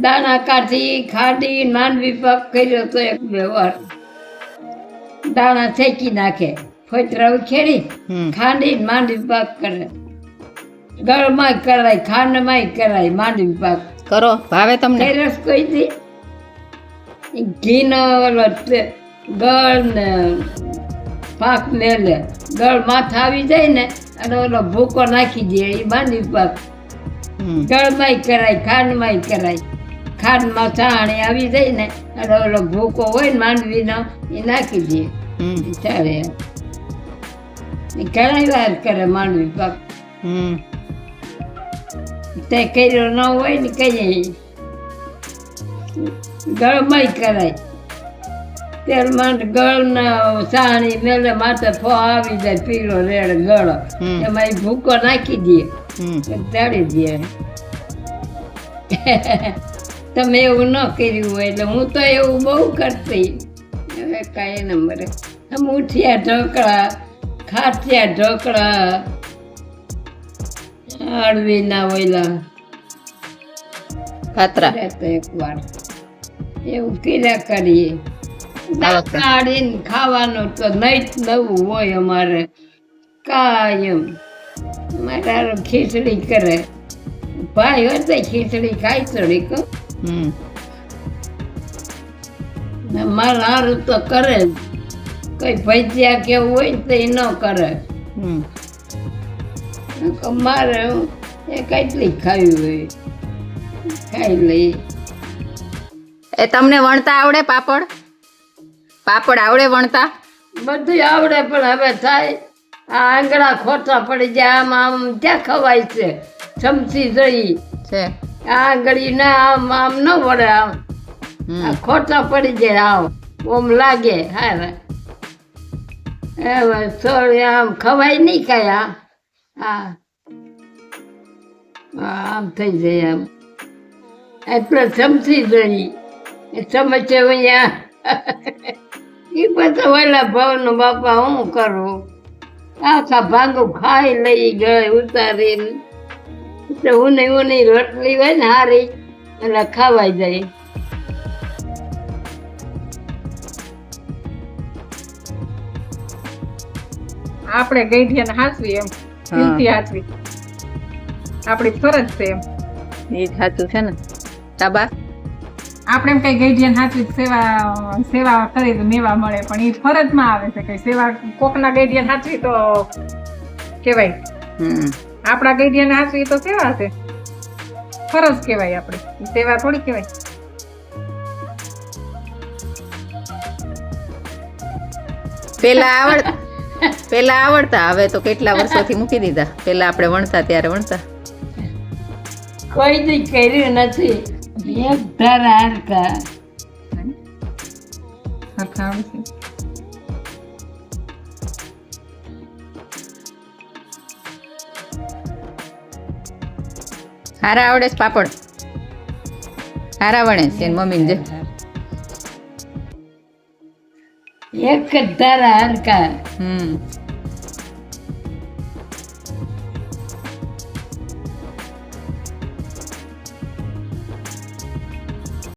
દાણા કાઢી ખાડી માંડવી પાક કર્યો તો 1-2 વાર. દાણા શેકી નાખે, ફોતરા ઉખેડી ખાંડી માંડવી પાક કરે. ગળમાંય કરાય, ખાંડમાંય કરાય માંડવી પાક. કરો ભાવે તમને? રસ કોઈ દી ઘીનો ઓલો ગળ ને પાક મેલે, ગળ માથા આવી જાય ને અને ઓલો ભૂકો નાખી દે એ માંડવી પાક. ગળમાંય કરાય, ખાંડમાંય કરાય. ખાંડમાં ચાણી આવી જાય ને અને ઓલો ભૂકો હોય ને માંડવીનો એ નાખી દે. ચાલે ઘણા વાર કરે માંડવી પાક. તે કર્યો ન હોય ને કહીએ ગળમાંય કરાય. તેલમાં ગળ ને ચાણી મેલે માથે ફો આવી જાય પીળો રેડ ગળ, એમાં એ ભૂકો નાખી દે, ચાળી દે. તમે એવું ન કર્યું હોય એટલે હું તો એવું બહુ કરતી. હવે કાંઈ નંબરે મુઠિયા ઢોકળા, ખાટિયા ઢોકળા, અળવીના ઓયલા ખાતરા એકવાર એવું કર્યા કરીએ. કાઢીને ખાવાનું તો નહીં નવું હોય અમારે કાયમ. મારા ખીચડી કરે, ભાઈ હોય તો ખીચડી ખાઈ થોડીક. મારા હારું તો કરે જ. કઈ ભજીયા કેવું હોય ને તો એ ન કરે. મારે એ કેટલી ખાવી હોય ખાઈ લઈ. એ તમને વણતા આવડે પાપડ? પાપડ આવડે વણતા? બધું આવડે પણ હવે થાય આ આંગળા ખોટા પડી જાય. આમ આમ ક્યાં ખવાય છે? ચમચી જઈ છે આ આંગળી ના આમ આમ ન વળે. આમ આ ખોટા પડી જાય. આમ ઓમ લાગે હા સોળ આમ ખવાય નહીં કાંઈ. હા આમ થઈ જાય. આમ એટલે ચમચી જઈ ચમચે અહીંયા એ બધા ઓલા ભાવનો બાપા હું કરું? આખા ભાંગું ખાઈ લઈ ગયે ઉતારીને. એટલે ઊની રોટલી હોય ને હારી એટલે ખાવાઈ જાય. આપણે ગઈઢિયાને હાચવી એમ દિલથી હાચવી આપણી ફરજ છે એમ. એ સાચું છે ને તાબા? આપણે એમ કઈ ગઈઢિયાને હાચવી સેવા કરી તો મેવા મળે, પણ એ ફરજમાં આવે છે. કઈ સેવા કોકના ગઈઢિયાને હાચવી તો કહેવાય, આપણા ગઈઢિયાને હાચવી તો સેવા છે, ફરજ કહેવાય. આપણે સેવા થોડી કહેવાય. પેલા આવડતા, હવે તો કેટલા વર્ષોથી મૂકી દીધા. પેલા આપણે વણતા ત્યારે વણતા. કોઈ દી કર્યું નથી. એક ધારા હરકા હરખા આવડે છે. હારા આવડે છે પાપડ? હારા વણે છે મમ્મી જે એક જ ધારા હરકા.